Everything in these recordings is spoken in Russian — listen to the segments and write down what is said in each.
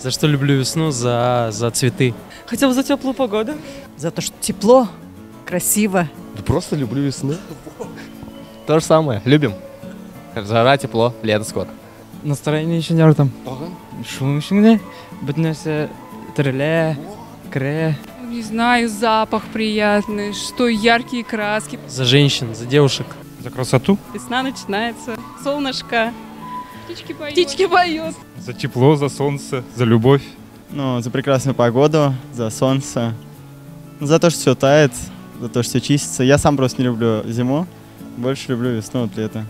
За что люблю весну? За цветы. Хотя бы за теплую погоду. За то, что тепло, красиво. Да просто люблю весну. То же самое, любим. Жара, тепло, лето скоро. Настроение үшін жардым. Шуның ішінде bütün нәрсе тіріле, кіре. Не знаю, запах приятный, что яркие краски. За женщин, за девушек. За красоту. Весна начинается, солнышко, птички поют. За тепло, за солнце, за любовь. Ну, за прекрасную погоду, за солнце, за то, что все тает, за то, что все чистится. Я сам просто не люблю зиму, больше люблю весну, вот лето.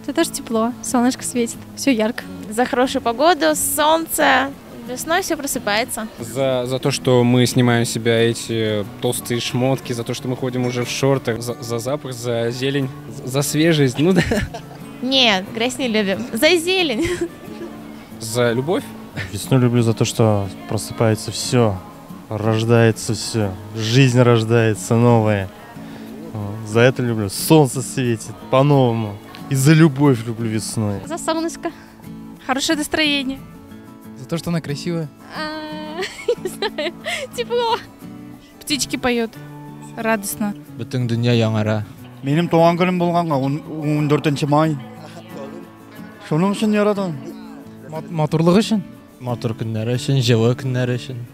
За то, что тепло, солнышко светит, все ярко. За хорошую погоду, солнце, весной все просыпается. За то, что мы снимаем с себя эти толстые шмотки, за то, что мы ходим уже в шортах, за запах, за зелень, за свежесть, ну да. Нет, грязь не любим. За зелень. За любовь. Весну люблю за то, что просыпается все, рождается все, жизнь рождается новая. За это люблю. Солнце светит по-новому. И за любовь люблю весной. За солнышко, хорошее настроение. За то, что она красивая. Не знаю, тепло. Птички поют, радостно. Bütün dünya яңара. Benim doğan günüm болғанға 14 май. Шуның үшін ярадым. Матурлығы үшін. Матур күндері үшін, жылы күндері үшін.